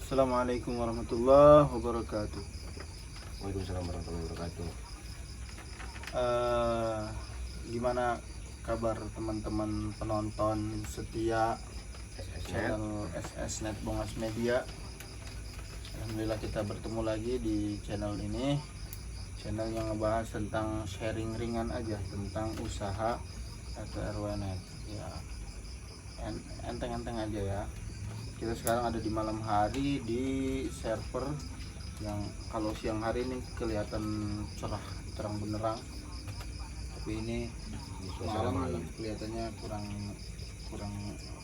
Assalamualaikum warahmatullahi wabarakatuh. Waalaikumsalam warahmatullahi wabarakatuh. Eh, Gimana kabar teman-teman penonton setia SSNet. channel SSNet Bongas Media? Alhamdulillah kita bertemu lagi di channel ini. Channel yang ngebahas tentang sharing ringan aja tentang usaha atau RWNet. Ya, enteng-enteng aja ya. Kita sekarang ada di malam hari di server yang kalau siang hari ini kelihatan cerah terang benderang, tapi ini malam kelihatannya kurang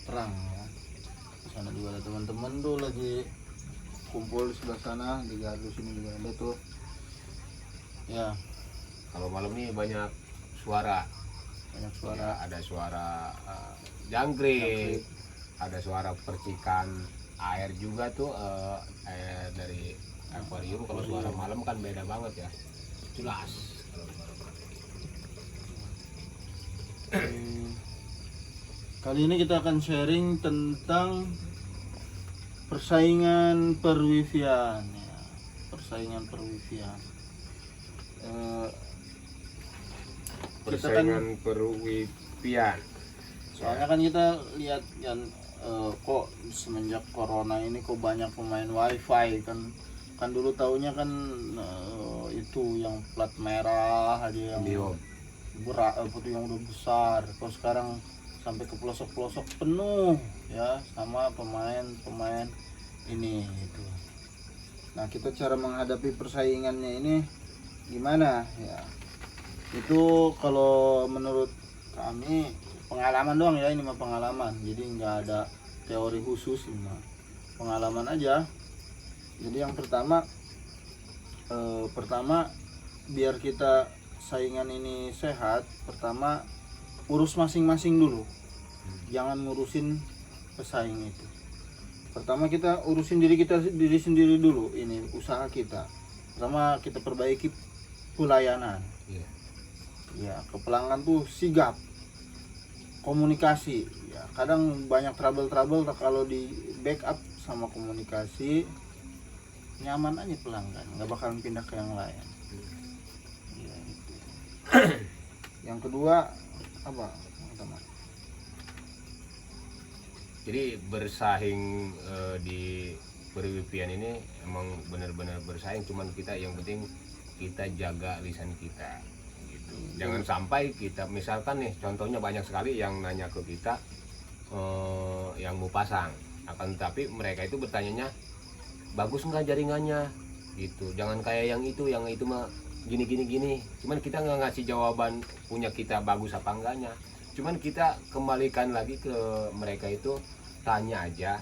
terang ya. Di sana juga ada teman-teman tuh lagi kumpul di sebelah sana, di gardu sini juga ada tuh ya. Kalau malam ini banyak suara. Ada suara jangkrik, ada suara percikan air juga tuh, air dari akuarium. Kalau suara malam kan beda banget ya, jelas. Kali ini kita akan sharing tentang persaingan perwifian ya. Persaingan perwifian. Persaingan perwifian. Soalnya kan kita lihat kan kok semenjak corona ini kok banyak pemain wifi kan dulu taunya kan itu yang plat merah aja yang berat yang udah besar. Kok sekarang sampai ke pelosok-pelosok penuh ya sama pemain ini itu. Nah, kita cara menghadapi persaingannya ini gimana ya? Itu kalau menurut kami pengalaman doang ya, ini mah pengalaman, jadi nggak ada teori khusus, ini mah pengalaman aja. Jadi yang pertama biar kita saingan ini sehat, pertama urus masing-masing dulu, jangan ngurusin pesaing itu. Pertama kita urusin diri sendiri dulu, ini usaha kita. Pertama kita perbaiki pelayanan ya, ke pelanggan tuh sigap, komunikasi ya. Kadang banyak trouble kalau di backup sama komunikasi, nyaman aja pelanggan, nggak bakalan pindah ke yang lain ya, itu. Yang kedua apa teman? Jadi bersaing di perwifian ini emang benar-benar bersaing, cuman kita yang penting kita jaga lisan kita gitu. Jangan sampai kita misalkan nih, contohnya banyak sekali yang nanya ke kita yang mau pasang, akan tetapi mereka itu bertanyanya bagus nggak jaringannya gitu. Jangan kayak yang itu mah gini. Cuman kita nggak ngasih jawaban punya kita bagus apa enggaknya. Cuman kita kembalikan lagi ke mereka itu, tanya aja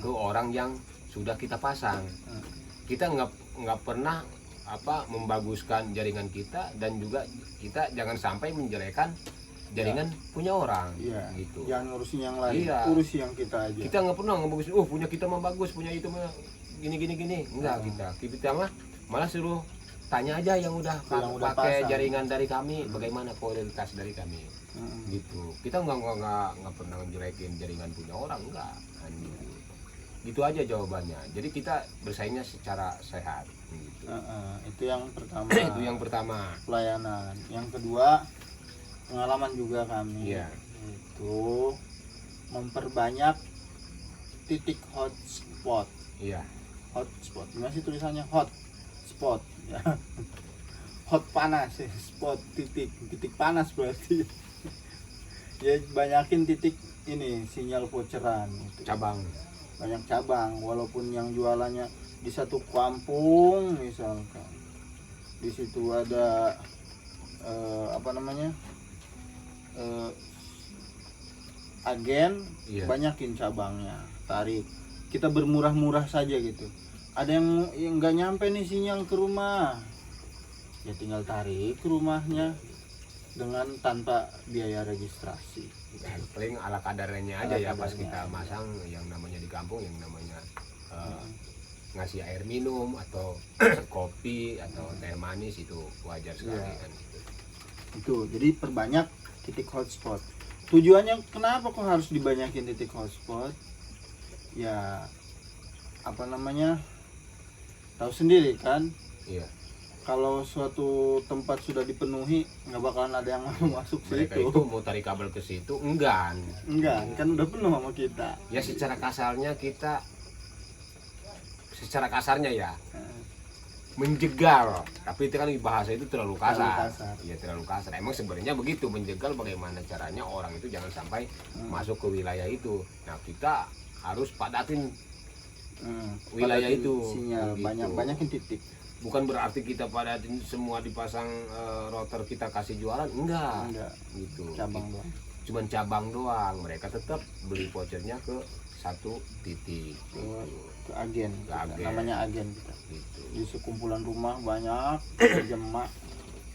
ke orang yang sudah kita pasang. Kita nggak pernah membaguskan jaringan kita, dan juga kita jangan sampai menjelekan jaringan punya orang gitu. Jangan ngurusin yang lain, urusi yang kita aja. Kita nggak pernah ngebagusin, punya kita mah bagus, punya itu mah gini enggak. Kita mah malah suruh tanya aja yang udah pakai jaringan dari kami, bagaimana kualitas dari kami gitu. Kita nggak pernah ngejelekin jaringan punya orang, enggak gitu aja jawabannya. Jadi kita bersaingnya secara sehat gitu. Itu yang pertama. Itu yang pertama, pelayanan. Yang kedua, pengalaman juga kami itu memperbanyak titik hotspot. Hotspot, gimana sih tulisannya? Hot spot ya. Hot panas ya, spot titik panas berarti. Ya banyakin titik ini sinyal voucheran itu. Banyak cabang, walaupun yang jualannya di satu kampung misalkan. Di situ ada agen, banyakin cabangnya, tarik. Kita bermurah-murah saja gitu. Ada yang nggak nyampe nih sinyal ke rumah, ya tinggal tarik ke rumahnya dengan tanpa biaya registrasi. Paling ala kadarnya aja ya, pas kita masang yang namanya di kampung, yang namanya ngasih air minum atau kopi atau teh manis, itu wajar sekali kan gitu. Itu jadi perbanyak titik hotspot. Tujuannya kenapa kok harus dibanyakin titik hotspot? Ya apa namanya, tahu sendiri kan, Iya. kalau suatu tempat sudah dipenuhi nggak bakalan ada yang mau masuk Mereka situ. itu mau tarik kabel ke situ enggan. Enggak, kan udah penuh sama kita. Ya secara kasarnya ya menjegal, tapi itu kan bahasa itu terlalu kasar. Ya terlalu kasar. Emang sebenarnya begitu, menjegal bagaimana caranya orang itu jangan sampai masuk ke wilayah itu. Nah kita harus padatin wilayah Padatin itu. sinyal, Gitu. banyakin titik. Bukan berarti kita padatin semua dipasang router kita kasih jualan, enggak gitu. Cabang doang. Cuman cabang doang, mereka tetap beli vouchernya ke satu titik Ke agen, Ke agen. namanya agen kita. gitu. Di sekumpulan rumah banyak jemaah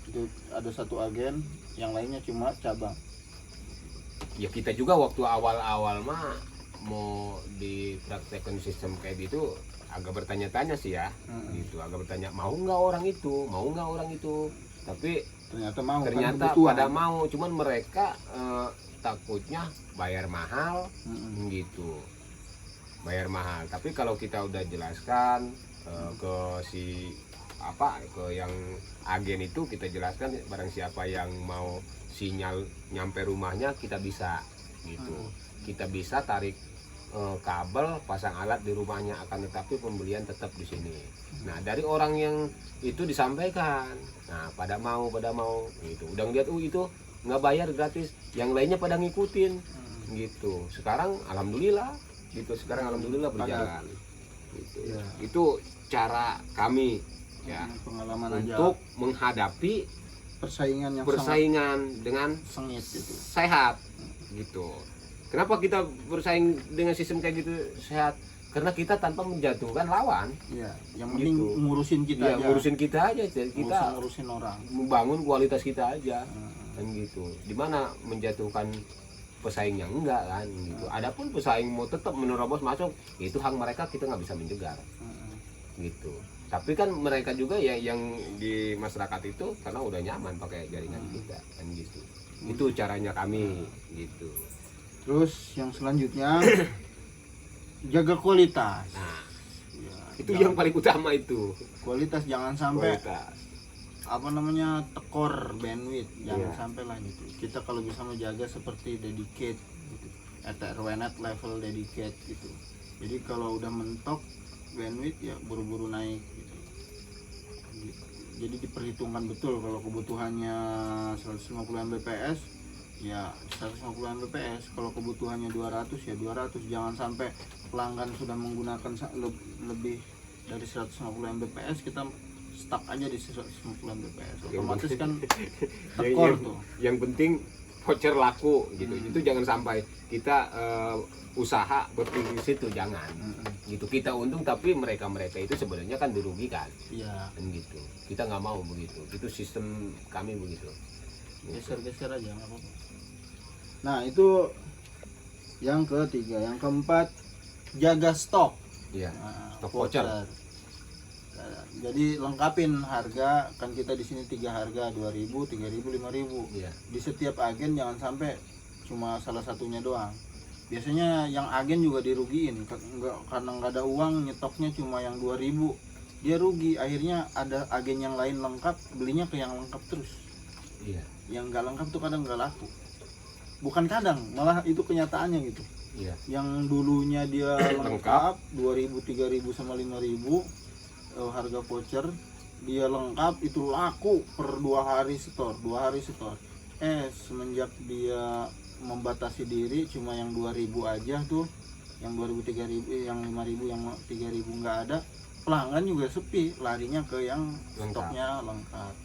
itu ada satu agen, yang lainnya cuma cabang. Ya kita juga waktu awal-awal mah mau dipraktekkan sistem kayak gitu agak bertanya-tanya sih ya. Gitu, agak bertanya mau nggak orang itu, tapi Ternyata mau, kan ternyata kebutuhan. pada mau, cuman mereka takutnya bayar mahal gitu, bayar mahal. Tapi kalau kita udah jelaskan ke ke yang agen itu, kita jelaskan barang siapa yang mau sinyal nyampe rumahnya kita bisa gitu. Kita bisa tarik kabel, pasang alat di rumahnya, akan tetapi pembelian tetap di sini. Nah dari orang yang itu disampaikan, nah pada mau gitu. Udah ngeliat itu nggak bayar gratis, yang lainnya pada ngikutin gitu. Sekarang alhamdulillah gitu, berjalan gitu. Ya. Itu cara kami ya Pengalaman aja untuk menghadapi persaingan yang persaingan dengan sangat sengit gitu. sehat gitu. Kenapa kita bersaing dengan sistem kayak gitu sehat? Karena kita tanpa menjatuhkan lawan. Iya, yang penting Gitu. ngurusin kita Ya, aja. ngurusin kita aja, kita ngurusin orang. membangun kualitas kita aja, kan gitu. Dimana menjatuhkan pesaingnya enggak kan gitu. Adapun pesaing mau tetap menerobos masuk, itu hak mereka, kita nggak bisa menjegal gitu. Tapi kan mereka juga ya yang di masyarakat itu karena udah nyaman pakai jaringan kita kan gitu. Itu caranya kami gitu. Terus yang selanjutnya jaga kualitas. Nah, Ya, itu yang paling utama itu. kualitas jangan sampai Kualitas. apa namanya tekor bandwidth, jangan Iya. sampai lah gitu. Kita kalau bisa menjaga seperti dedicate gitu. Ethernet level dedicate gitu. Jadi kalau udah mentok bandwidth ya buru-buru naik gitu. Jadi diperhitungkan betul, kalau kebutuhannya 150 Mbps ya 150 Mbps, kalau kebutuhannya 200 ya 200. Jangan sampai pelanggan sudah menggunakan lebih dari 150 Mbps kita stuck aja di 150 Mbps, otomatis kan tekor tuh. Yang penting voucher laku gitu. Itu jangan sampai kita usaha berpikir situ, jangan. Gitu, kita untung tapi mereka itu sebenarnya kan dirugikan. Iya, Kan gitu. Kita nggak mau begitu. Itu sistem kami begitu. geser-geser aja nggak apa-apa. Nah itu yang ketiga. Yang keempat, jaga stok. Iya. Nah, Stok voucher. Nah, jadi lengkapin harga, kan kita di sini 3 harga, 2.000, 3.000, 5.000. Iya. Di setiap agen jangan sampai cuma salah satunya doang. Biasanya yang agen juga dirugiin, karena nggak ada uang, nyetoknya cuma yang 2.000. Dia rugi, akhirnya ada agen yang lain lengkap, belinya ke yang lengkap terus. Iya. Yang nggak lengkap tuh kadang nggak laku. Bukan kadang, malah itu kenyataannya gitu. Iya. Yang dulunya dia lengkap 2.000, 3.000 sama 5.000 harga voucher, dia lengkap itu laku per 2 hari setor. Semenjak dia membatasi diri cuma yang 2.000 aja tuh, yang 2.000, 3.000, yang 5.000, yang 3.000 nggak ada, pelanggan juga sepi, larinya ke yang stoknya lengkap.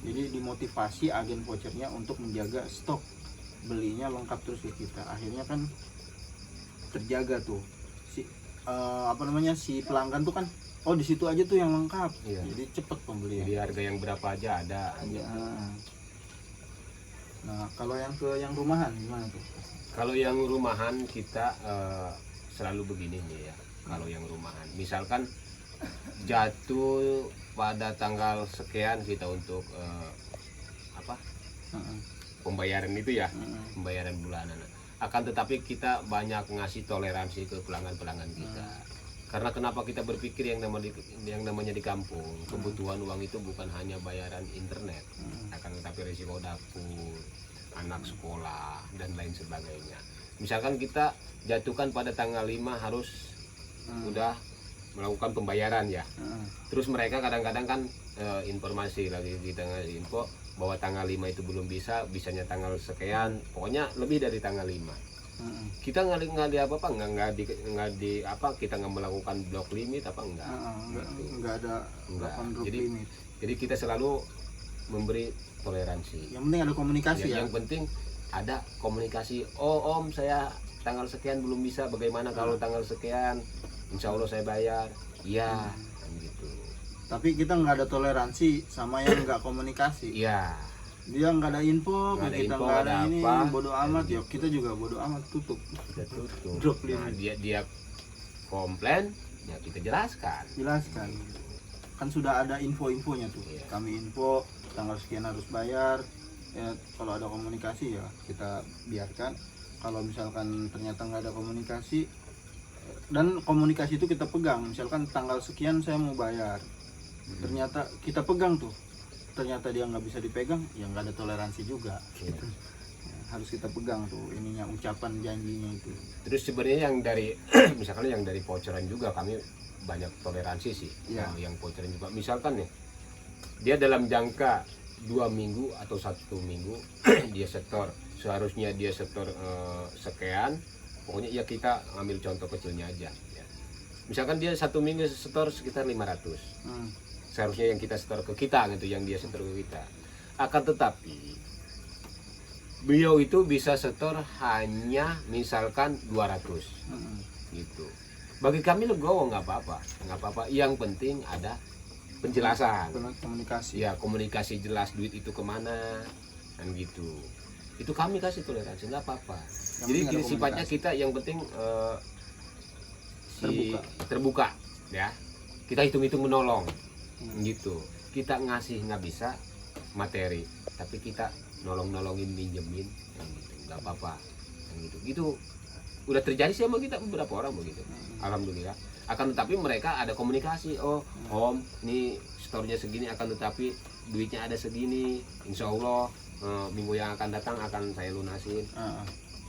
Jadi dimotivasi agen vouchernya untuk menjaga stok, belinya lengkap terus ke kita. Akhirnya kan terjaga tuh si si pelanggan tuh kan, oh di situ aja tuh yang lengkap. Iya. Jadi cepet pembelian. Jadi harga yang berapa aja ada. Ya. Nah kalau yang rumahan gimana tuh? Kalau yang rumahan kita selalu begini nih ya. Kalau yang rumahan, misalkan jatuh pada tanggal sekian kita untuk pembayaran itu ya, pembayaran bulanan. Akan tetapi kita banyak ngasih toleransi ke pelanggan-pelanggan kita. Karena kenapa kita berpikir yang namanya di kampung, kebutuhan uang itu bukan hanya bayaran internet, akan tetapi risiko dapur, anak sekolah dan lain sebagainya. Misalkan kita jatuhkan pada tanggal 5 harus udah melakukan pembayaran ya. Terus mereka kadang-kadang kan informasi lagi kita ngasih info bahwa tanggal 5 itu belum bisanya tanggal sekian, pokoknya lebih dari tanggal 5. Kita nggak di apa nggak di apa, kita nggak melakukan blok limit apa enggak. Nggak ada Enggak. drop limit. Jadi kita selalu memberi toleransi. Yang penting ada komunikasi ya. Yang penting ada komunikasi. Oh om, saya tanggal sekian belum bisa, bagaimana kalau tanggal sekian insya Allah saya bayar. Iya kan gitu. Tapi kita nggak ada toleransi sama yang nggak komunikasi. Iya. Dia nggak ada info, Nggak ada kita info, nggak ada ada ini, apa. bodoh amat ya. Kita juga bodoh amat, tutup. Kita tutup. Drop Nah, limit. dia komplain, ya kita jelaskan. Jelaskan. Kan sudah ada info-infonya tuh. Iya. Kami info tanggal sekian harus bayar. Ya, kalau ada komunikasi ya kita biarkan. Kalau misalkan ternyata nggak ada komunikasi, dan komunikasi itu kita pegang. Misalkan tanggal sekian saya mau bayar, ternyata kita pegang tuh, ternyata dia nggak bisa dipegang, ya nggak ada toleransi juga. Iya. Ya, harus kita pegang tuh ininya, ucapan janjinya itu. Terus sebenarnya yang dari misalkan yang dari voucheran juga kami banyak toleransi sih. Iya. Yang voucheran juga misalkan nih dia dalam jangka 2 minggu atau 1 minggu dia setor, seharusnya dia setor sekian, pokoknya ya kita ambil contoh kecilnya aja ya. Misalkan dia 1 minggu setor sekitar 500, seharusnya yang kita setor ke kita gitu, yang dia setor ke kita. Akan tetapi beliau itu bisa setor hanya misalkan 200 gitu. Bagi kami legowo, nggak apa-apa, yang penting ada penjelasan. Komunikasi. Ya komunikasi jelas duit itu kemana kan gitu. Itu kami kasih toleransi, nggak apa-apa. Yang Jadi penting ada sifatnya komunikasi. kita yang penting terbuka ya. Kita hitung-hitung menolong gitu. Kita ngasih nggak bisa materi, tapi kita nolongin minjemin yang gitu, nggak apa-apa yang gitu. Gitu udah terjadi sih sama kita beberapa orang begitu. Alhamdulillah. Akan tetapi mereka ada komunikasi. Oh om, ini store-nya segini, akan tetapi duitnya ada segini, insya Allah minggu yang akan datang akan saya lunasin.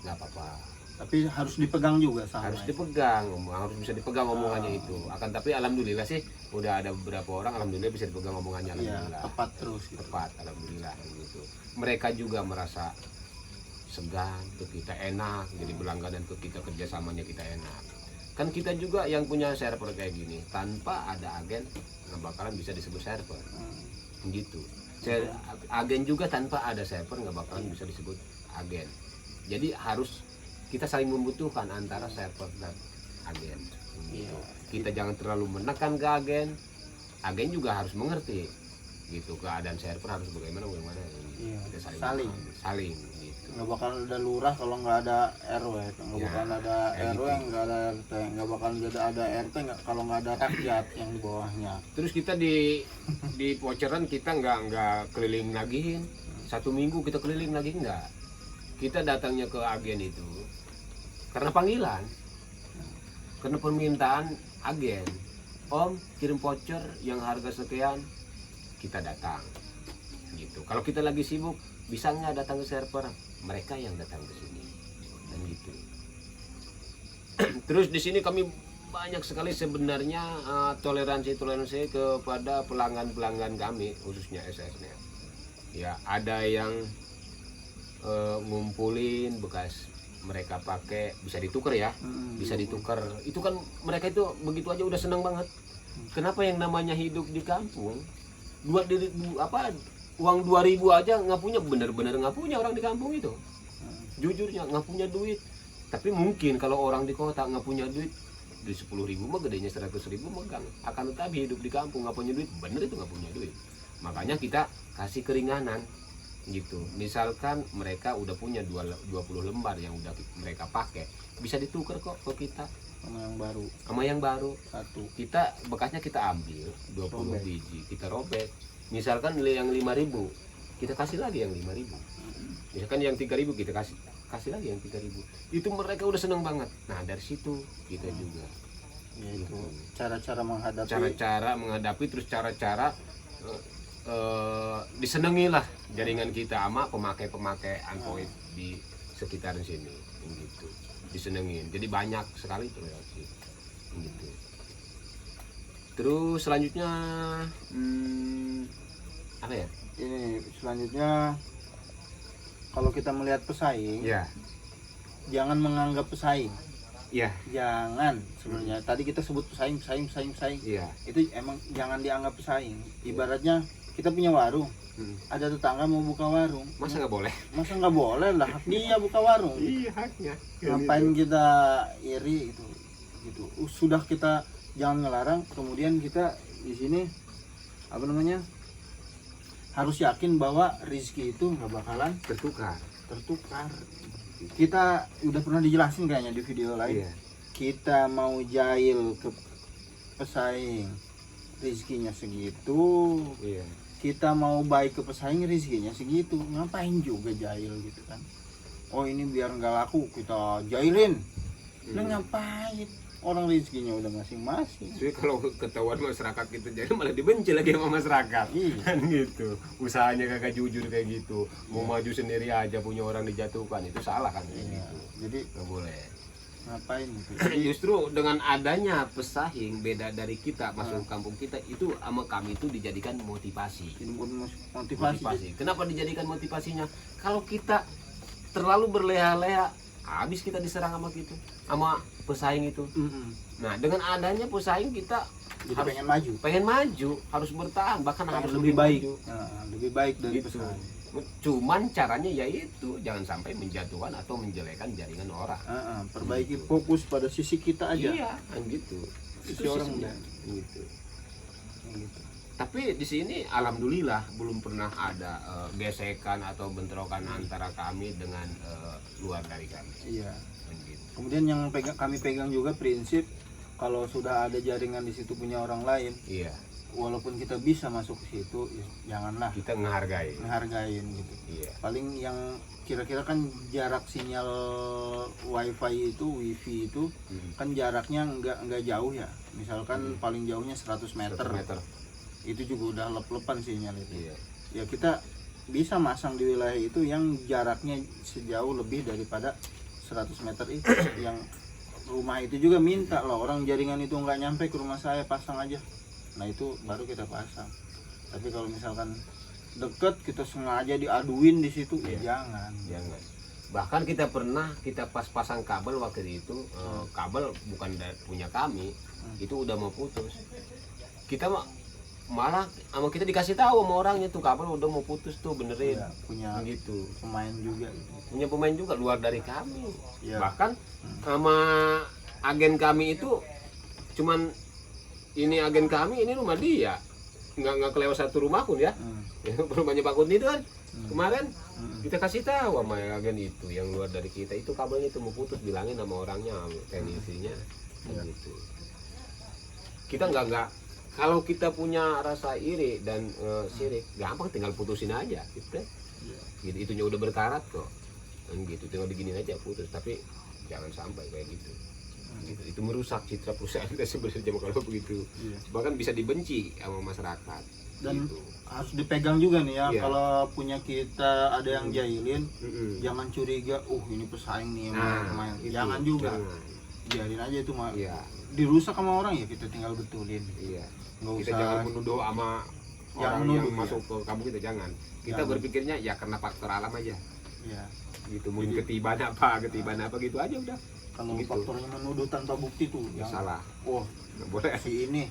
Nggak apa-apa, Tapi harus dipegang juga sama. harus dipegang, harus bisa dipegang omongannya itu. Akan tapi alhamdulillah sih udah ada beberapa orang alhamdulillah bisa dipegang omongannya, Iya, alhamdulillah. tepat terus. Gitu. Tepat, alhamdulillah gitu. Mereka juga merasa segan ke kita, enak, jadi berlangganan ke kita, kerjasamanya kita enak. Kan kita juga yang punya server kayak gini, tanpa ada agen nggak bakalan bisa disebut server gitu. Agen juga tanpa ada server nggak bakalan bisa disebut agen. Jadi harus kita saling membutuhkan antara server dan agen gitu. Kita jangan terlalu menekan ke agen juga harus mengerti gitu, keadaan server harus bagaimana Iya, kita saling. gitu. Nggak bakal ada lurah kalau nggak ada RW, nggak Ya, bakal ada kayak RW, gitu. nggak ada RT, nggak bakal ada RT kalau nggak ada rakyat yang di bawahnya. Terus kita di voucheran kita nggak keliling nagihin. 1 minggu kita keliling lagi enggak. Kita datangnya ke agen itu karena panggilan, karena permintaan agen. Om kirim voucher yang harga sekian, kita datang gitu. Kalau kita lagi sibuk bisa nggak datang ke server, mereka yang datang ke sini dan gitu. Terus di sini kami banyak sekali sebenarnya toleransi kepada pelanggan kami, khususnya SSNet. Ya ada yang ngumpulin bekas mereka pakai, bisa ditukar ya, bisa ditukar. Itu kan mereka itu begitu aja udah senang banget. Kenapa yang namanya hidup di kampung uang 2.000 aja nggak punya, bener-bener nggak punya orang di kampung itu, jujurnya nggak punya duit. Tapi mungkin kalau orang di kota nggak punya duit, di 10.000 mah gedenya 100.000 megang. Akan tetapi hidup di kampung nggak punya duit, bener itu nggak punya duit. Makanya kita kasih keringanan gitu. Misalkan mereka udah punya 20 lembar yang udah mereka pakai, bisa ditukar kok ke kita sama yang baru satu. Kita bekasnya kita ambil 20 biji, kita robek. Misalkan yang 5.000 kita kasih lagi yang 5.000. Misalkan yang 3.000 kita kasih lagi yang 3.000. Itu mereka udah seneng banget. Nah dari situ kita juga Yaitu cara-cara menghadapi. Cara-cara menghadapi, terus cara-cara disenengi lah jaringan kita sama pemakai Android di sekitaran sini gitu, disenengin. Jadi banyak sekali proyeksi gitu. Terus selanjutnya apa ya? Ini selanjutnya, kalau kita melihat pesaing, Ya, jangan menganggap pesaing. ya, Jangan, sebenarnya tadi kita sebut pesaing. iya. Itu emang jangan dianggap pesaing. Ibaratnya kita punya warung, ada tetangga mau buka warung, Masa nggak boleh? masa nggak boleh lah, hak dia buka warung. Iya, haknya. Ngapain kita iri itu gitu. Sudah kita jangan ngelarang, kemudian kita di sini apa namanya, harus yakin bahwa rezeki itu nggak bakalan Tertukar. tertukar. Kita udah pernah dijelasin kayaknya di video lain. Iya. Kita mau jahil ke pesaing, rezekinya segitu. Iya. Kita mau baik ke pesaing, rezekinya segitu. Ngapain juga jahil gitu kan? Oh ini biar nggak laku kita jahilin. Lah ngapain? Orang rezekinya udah masing-masing. Jadi kalau ketahuan masyarakat gitu, jadi malah dibenci lagi sama masyarakat. Iya. Kan gitu. Usahanya kagak jujur kayak gitu. Mau maju sendiri aja punya orang dijatuhkan, itu salah kan kayak Iya. gitu. Jadi Nggak boleh. ngapain gitu? Justru dengan adanya pesaing beda dari kita masuk kampung kita itu sama kami itu dijadikan motivasi. Jadi motivasi. Kenapa dijadikan motivasinya? Kalau kita terlalu berleha-leha, habis kita diserang sama pesaing itu. Nah, dengan adanya pesaing kita Jadi harus pengen maju, harus bertahan, bahkan pengen harus lebih baik. maju. Lebih baik dari Gitu. pesaing. Cuman caranya yaitu jangan sampai menjatuhkan atau menjelekan jaringan orang. Perbaiki fokus pada sisi kita aja. Iya, kan gitu. Sisi Itu orang sebenarnya. ya. Gitu. Gitu. Tapi di sini alhamdulillah belum pernah ada gesekan atau bentrokan antara kami dengan luar dari kami. Iya. Kan gitu. Kemudian yang kami pegang juga prinsip, kalau sudah ada jaringan di situ punya orang lain, Iya, walaupun kita bisa masuk ke situ, janganlah kita menghargai. menghargain gitu. Iya. Paling yang kira-kira kan jarak sinyal wifi itu kan jaraknya nggak jauh ya. Misalkan paling jauhnya 100 meter. 1 meter. Itu juga udah lep-lepan sinyal itu. Iya. Ya kita bisa masang di wilayah itu yang jaraknya sejauh lebih daripada 100 meter itu. Yang rumah itu juga minta loh, orang jaringan itu nggak nyampe ke rumah saya, pasang aja. Nah itu baru kita pasang. Tapi kalau misalkan deket kita sengaja diaduin di situ, ya jangan. Jangan. Bahkan kita pas pasang kabel waktu itu, kabel bukan punya kami, itu udah mau putus. Kita malah sama kita dikasih tahu sama orangnya tuh kabel udah mau putus tuh, benerin. Ya, punya Gitu. pemain juga gitu. Punya pemain juga luar dari kami. Ya. Bahkan sama agen kami itu cuman ini agen kami, ini rumah dia. Nggak kelewat satu rumah pun ya. Rumahnya Pak Kunti itu kan kemarin kita kasih tahu sama agen itu yang luar dari kita, itu kabelnya itu mau putus, bilangin sama orangnya, teknisinya. Gitu. Kita nggak kalau kita punya rasa iri dan sirik, gampang tinggal putusin aja gitu. Gitu, itunya udah berkarat kok. Dan gitu, tinggal begini aja putus, tapi jangan sampai kayak gitu. Gitu. Itu merusak citra perusahaan kita sebenarnya kalau begitu. Bahkan bisa dibenci sama masyarakat. Dan gitu. harus dipegang juga nih ya. Iya. Kalau punya kita ada yang jahilin, jangan curiga, ini pesaing nih yang main. Itu, Jangan juga. jangan. Biarin aja itu mah. Iya. Dirusak sama orang ya, kita tinggal betulin. Iya. Nggak Kita usah jangan menuduh sama Yang orang menuduh, yang masuk ke kampung kita, jangan. Kita Jangan. berpikirnya ya karena faktor alam aja. ya. Gitu, mungkin ketiban apa gitu aja udah. Kalau Gitu. faktornya menuduh tanpa bukti tuh Ya, jangan. salah. Oh, Nggak boleh. si ini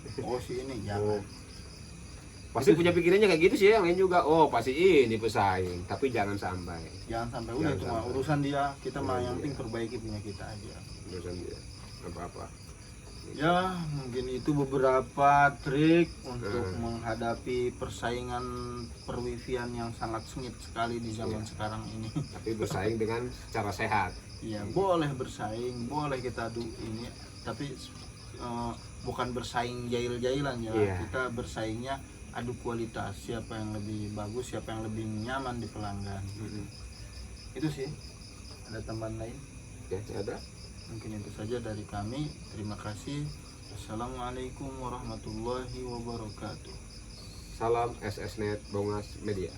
jangan. Pasti punya pikirannya kayak gitu sih, yang lain juga. Oh, pasti ini pesaing, tapi jangan sampai. Jangan sampai udah Jangan cuma sampai. urusan dia, kita mah Iya, yang penting iya. perbaiki punya kita aja. Urusan dia apa-apa. Ya, mungkin itu beberapa trik untuk Hmm. menghadapi persaingan perwifian yang sangat sengit sekali di zaman sekarang ini. Tapi bersaing dengan cara sehat. Ya, boleh bersaing, boleh kita ini, tapi bukan bersaing jahil-jahilan ya. Iya. Kita bersaingnya adu kualitas, siapa yang lebih bagus, siapa yang lebih nyaman di pelanggan. Itu sih. Ada tambahan lain? Ya, ada. Mungkin itu saja dari kami. Terima kasih. Assalamualaikum warahmatullahi wabarakatuh. Salam SSNet Bongas Media.